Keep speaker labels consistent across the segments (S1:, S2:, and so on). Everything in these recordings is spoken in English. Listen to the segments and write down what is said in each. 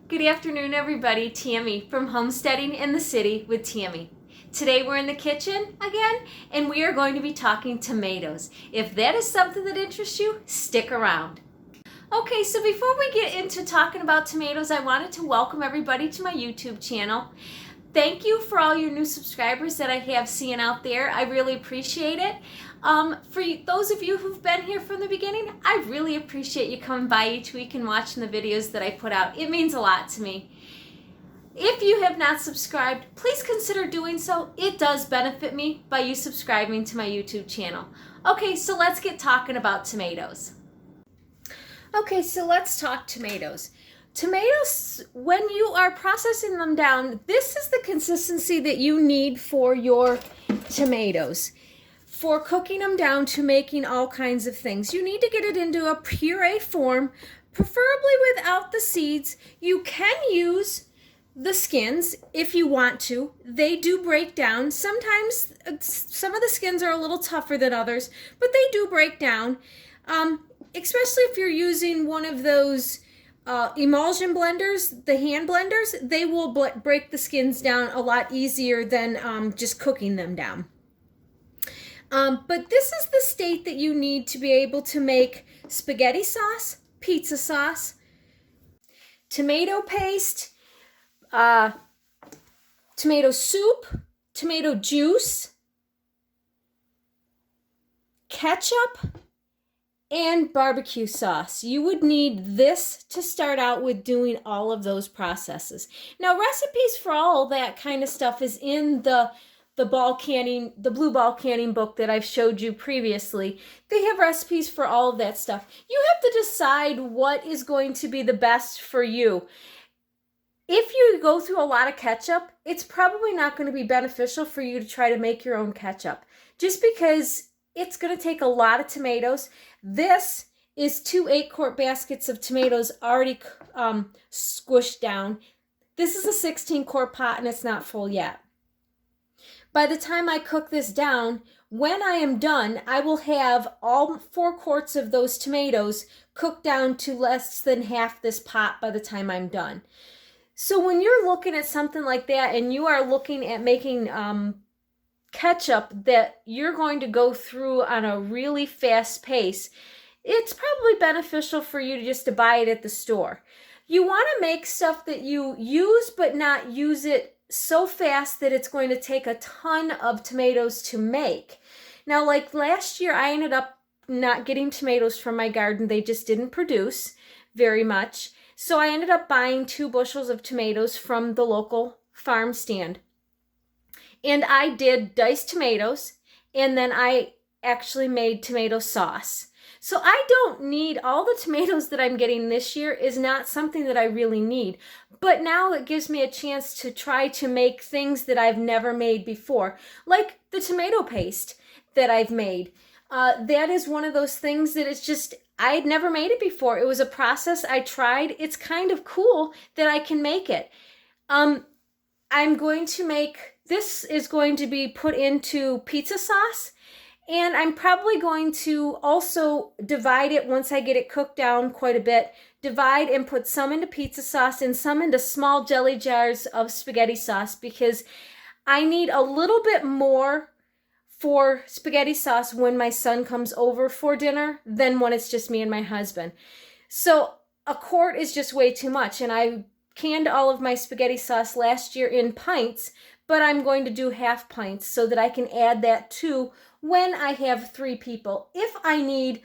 S1: Good afternoon, everybody. Tammy from Homesteading in the City with Tammy. Today we're in the kitchen again, and we are going to be talking tomatoes. If that is something that interests you, stick around. Okay, so before we get into talking about tomatoes, I wanted to welcome everybody to my YouTube channel. Thank you for all your new subscribers that I have seen out there. I really appreciate it. For those of you who've been here from the beginning, I really appreciate you coming by each week and watching the videos that I put out. It means a lot to me. If you have not subscribed, please consider doing so. It does benefit me by you subscribing to my YouTube channel. Okay, so let's get talking about tomatoes. Okay, so let's talk tomatoes. Tomatoes, when you are processing them down, this is the consistency that you need for your tomatoes. For cooking them down to making all kinds of things. You need to get it into a puree form, preferably without the seeds. You can use the skins if you want to. They do break down. Sometimes some of the skins are a little tougher than others, but they do break down. Especially if you're using one of those emulsion blenders, the hand blenders, they will break the skins down a lot easier than just cooking them down. But this is the state that you need to be able to make spaghetti sauce, pizza sauce, tomato paste, tomato soup, tomato juice, ketchup, and barbecue sauce. You would need this to start out with doing all of those processes. Now, recipes for all that kind of stuff is in the blue ball canning book that I've showed you previously. They have recipes for all of that stuff. You have to decide what is going to be the best for you. If you go through a lot of ketchup, it's probably not going to be beneficial for you to try to make your own ketchup, just because it's going to take a lot of tomatoes. This is 2 8-quart baskets of tomatoes already squished down. This is a 16-quart pot and it's not full yet. By the time I cook this down, when I am done, I will have all 4 quarts of those tomatoes cooked down to less than half this pot by the time I'm done. So when you're looking at something like that and you are looking at making ketchup that you're going to go through on a really fast pace, it's probably beneficial for you just to buy it at the store. You want to make stuff that you use but not use it so fast that it's going to take a ton of tomatoes to make. Now, like last year, I ended up not getting tomatoes from my garden. They just didn't produce very much. So I ended up buying 2 bushels of tomatoes from the local farm stand. And I did diced tomatoes, and then I actually made tomato sauce. So I don't need all the tomatoes that I'm getting this year is not something that I really need. But now it gives me a chance to try to make things that I've never made before, like the tomato paste that I've made. That is one of those things that it's just, I had never made it before. It was a process I tried. It's kind of cool that I can make it. This is going to be put into pizza sauce. And I'm probably going to also divide it once I get it cooked down quite a bit. Divide and put some into pizza sauce and some into small jelly jars of spaghetti sauce, because I need a little bit more for spaghetti sauce when my son comes over for dinner than when it's just me and my husband. So a quart is just way too much. And I canned all of my spaghetti sauce last year in pints, but I'm going to do half pints so that I can add that to when I have 3 people. If I need,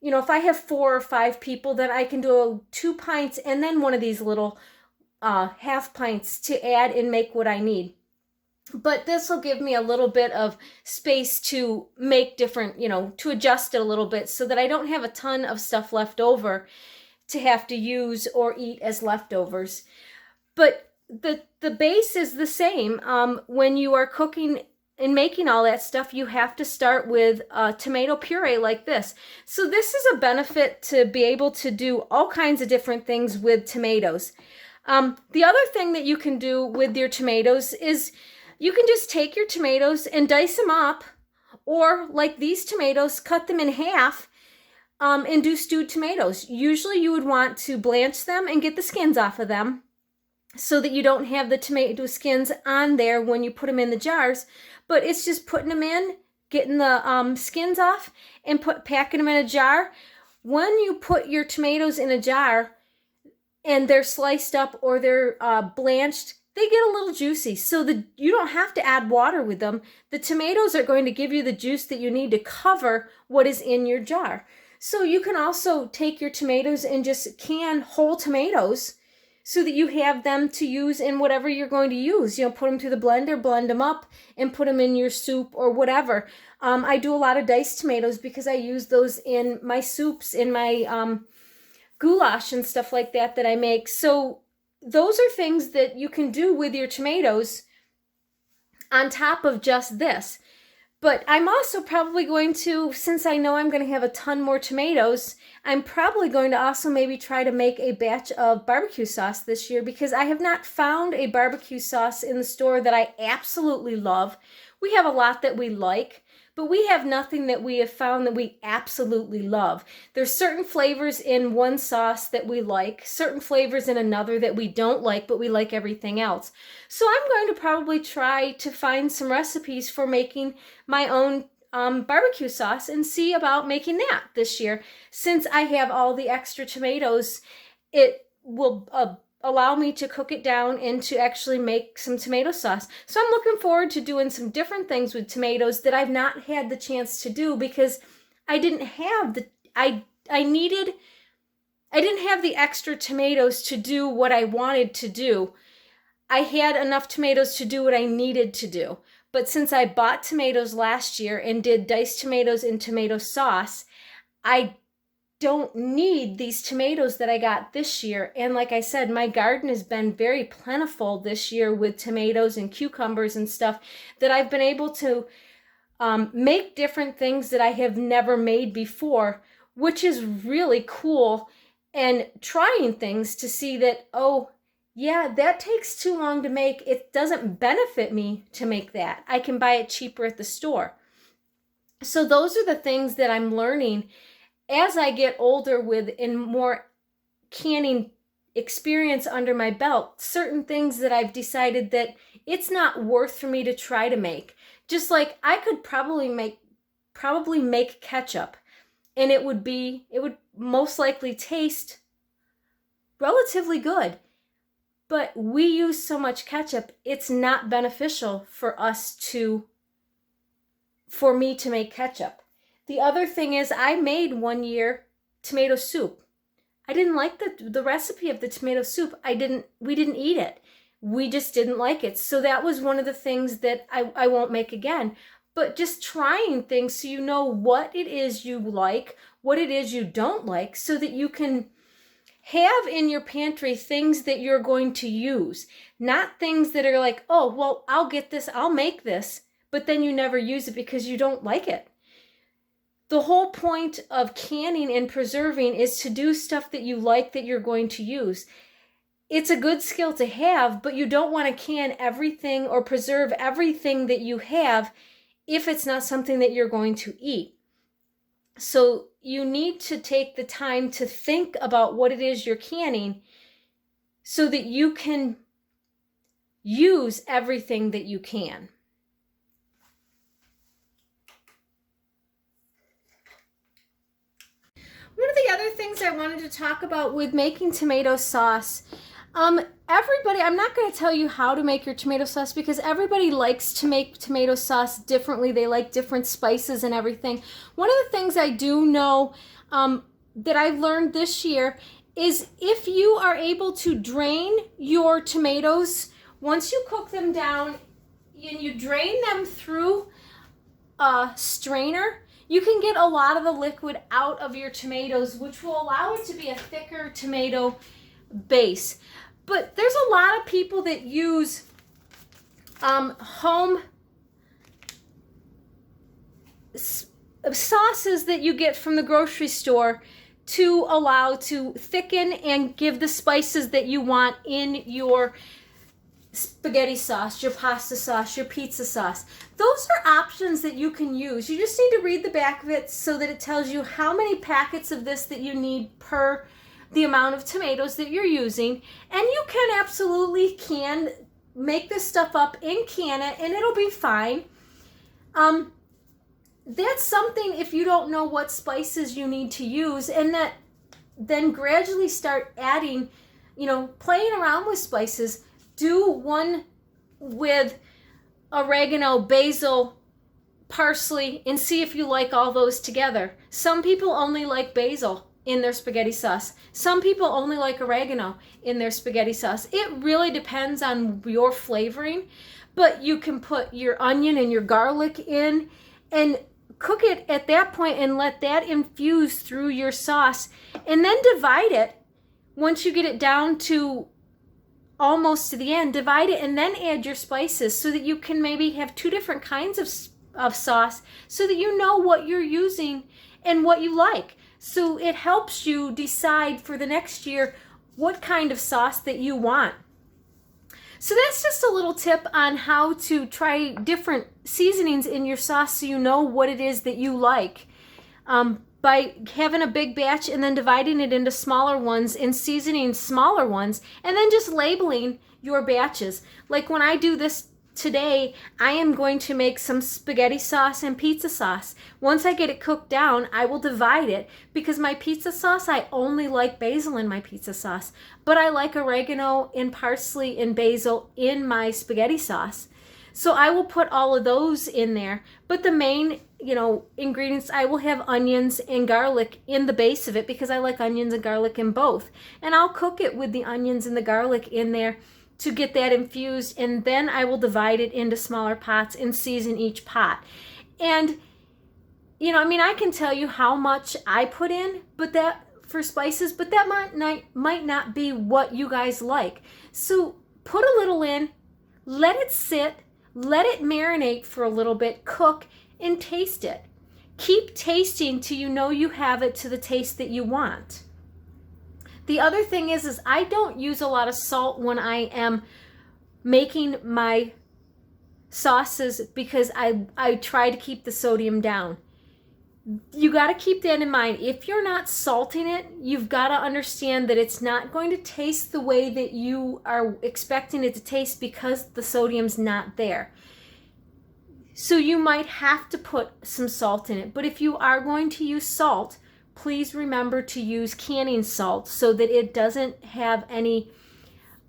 S1: if I have 4 or 5 people, then I can do 2 pints and then one of these little half pints to add and make what I need. But this will give me a little bit of space to make different, to adjust it a little bit so that I don't have a ton of stuff left over to have to use or eat as leftovers. But the base is the same. When you are cooking and making all that stuff, you have to start with tomato puree like this. So this is a benefit to be able to do all kinds of different things with tomatoes. The other thing that you can do with your tomatoes is you can just take your tomatoes and dice them up, or like these tomatoes, cut them in half and do stewed tomatoes. Usually you would want to blanch them and get the skins off of them so that you don't have the tomato skins on there when you put them in the jars. But it's just putting them in, getting the skins off, and packing them in a jar. When you put your tomatoes in a jar and they're sliced up or they're blanched, they get a little juicy. So you don't have to add water with them. The tomatoes are going to give you the juice that you need to cover what is in your jar. So you can also take your tomatoes and just can whole tomatoes so that you have them to use in whatever you're going to use. You know, put them through the blender, blend them up, and put them in your soup or whatever. I do a lot of diced tomatoes because I use those in my soups, in my goulash and stuff like that I make. So those are things that you can do with your tomatoes on top of just this. But I'm also probably going to, since I know I'm going to have a ton more tomatoes, I'm probably going to also maybe try to make a batch of barbecue sauce this year, because I have not found a barbecue sauce in the store that I absolutely love. We have a lot that we like, but we have nothing that we have found that we absolutely love. There's certain flavors in one sauce that we like, certain flavors in another that we don't like, but we like everything else. So I'm going to probably try to find some recipes for making my own barbecue sauce and see about making that this year. Since I have all the extra tomatoes, it will allow me to cook it down and to actually make some tomato sauce. So I'm looking forward to doing some different things with tomatoes that I've not had the chance to do because I didn't have I didn't have the extra tomatoes to do what I wanted to do. I had enough tomatoes to do what I needed to do. But since I bought tomatoes last year and did diced tomatoes in tomato sauce, I don't need these tomatoes that I got this year. And like I said, my garden has been very plentiful this year with tomatoes and cucumbers and stuff that I've been able to make different things that I have never made before, which is really cool. And trying things to see that, oh, yeah, that takes too long to make. It doesn't benefit me to make that. I can buy it cheaper at the store. So those are the things that I'm learning as I get older with and more canning experience under my belt. Certain things that I've decided that it's not worth for me to try to make. Just like I could probably make ketchup, and it would most likely taste relatively good. But we use so much ketchup, it's not beneficial for me to make ketchup. The other thing is I made one year tomato soup. I didn't like the recipe of the tomato soup. We didn't eat it. We just didn't like it. So that was one of the things that I won't make again. But just trying things so you know what it is you like, what it is you don't like, so that you can have in your pantry things that you're going to use. Not things that are like, oh, well, I'll get this, I'll make this, but then you never use it because you don't like it. The whole point of canning and preserving is to do stuff that you like that you're going to use. It's a good skill to have, but you don't want to can everything or preserve everything that you have if it's not something that you're going to eat. So you need to take the time to think about what it is you're canning so that you can use everything that you can. One of the other things I wanted to talk about with making tomato sauce, everybody, I'm not going to tell you how to make your tomato sauce because everybody likes to make tomato sauce differently. They like different spices and everything. One of the things I do know that I've learned this year is if you are able to drain your tomatoes, once you cook them down and you drain them through a strainer, you can get a lot of the liquid out of your tomatoes, which will allow it to be a thicker tomato base. But there's a lot of people that use home sauces that you get from the grocery store to allow to thicken and give the spices that you want in your spaghetti sauce, your pasta sauce, your pizza sauce. Those are options that you can use. You just need to read the back of it so that it tells you how many packets of this that you need per the amount of tomatoes that you're using. And you can absolutely make this stuff up and can it, and it'll be fine. That's something if you don't know what spices you need to use, and that then gradually start adding, playing around with spices. Do one with oregano, basil, parsley, and see if you like all those together. Some people only like basil in their spaghetti sauce. Some people only like oregano in their spaghetti sauce. It really depends on your flavoring, but you can put your onion and your garlic in and cook it at that point and let that infuse through your sauce, and then divide it. Once you get it down to almost to the end, divide it and then add your spices so that you can maybe have 2 different kinds of sauce so that you know what you're using and what you like. So it helps you decide for the next year what kind of sauce that you want. So that's just a little tip on how to try different seasonings in your sauce so you know what it is that you like. By having a big batch and then dividing it into smaller ones and seasoning smaller ones, and then just labeling your batches. Like when I do this today, I am going to make some spaghetti sauce and pizza sauce. Once I get it cooked down, I will divide it, because my pizza sauce, I only like basil in my pizza sauce, but I like oregano and parsley and basil in my spaghetti sauce. So I will put all of those in there, but the main ingredients, I will have onions and garlic in the base of it because I like onions and garlic in both. And I'll cook it with the onions and the garlic in there to get that infused, and then I will divide it into smaller pots and season each pot. And I can tell you how much I put in, but that for spices, but that might not be what you guys like. So put a little in, let it sit, let it marinate for a little bit, cook, and taste it. Keep tasting till you know you have it to the taste that you want. The other thing is I don't use a lot of salt when I am making my sauces because I try to keep the sodium down. You got to keep that in mind. If you're not salting it, you've got to understand that it's not going to taste the way that you are expecting it to taste because the sodium's not there. So you might have to put some salt in it. But if you are going to use salt, please remember to use canning salt so that it doesn't have any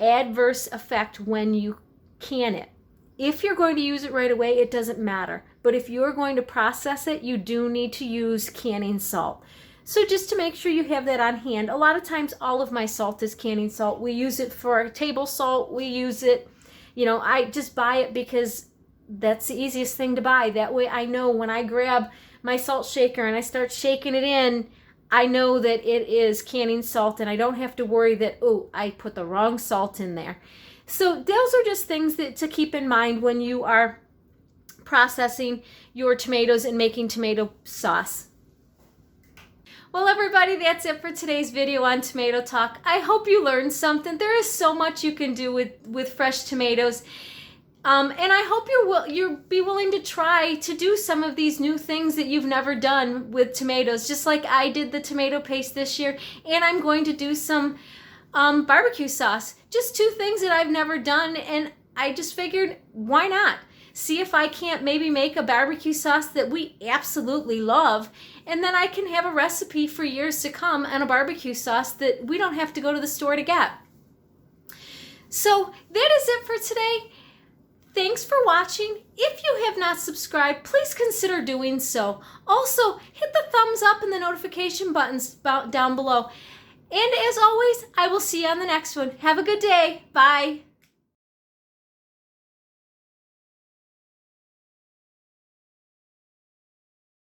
S1: adverse effect when you can it. If you're going to use it right away, it doesn't matter. But if you're going to process it, you do need to use canning salt. So just to make sure you have that on hand. A lot of times all of my salt is canning salt. We use it for table salt. We use it, I just buy it because that's the easiest thing to buy. That way I know when I grab my salt shaker and I start shaking it in, I know that it is canning salt and I don't have to worry that, I put the wrong salt in there. So those are just things to keep in mind when you are processing your tomatoes and making tomato sauce. Well, everybody, that's it for today's video on Tomato Talk. I hope you learned something. There is so much you can do with fresh tomatoes. And I hope you'll be willing to try to do some of these new things that you've never done with tomatoes, just like I did the tomato paste this year, and I'm going to do some barbecue sauce. Just 2 things that I've never done, and I just figured, why not? See if I can't maybe make a barbecue sauce that we absolutely love, and then I can have a recipe for years to come on a barbecue sauce that we don't have to go to the store to get. So that is it for today. Thanks for watching. If you have not subscribed, please consider doing so. Also, hit the thumbs up and the notification buttons down below. And as always, I will see you on the next one. Have a good day. Bye.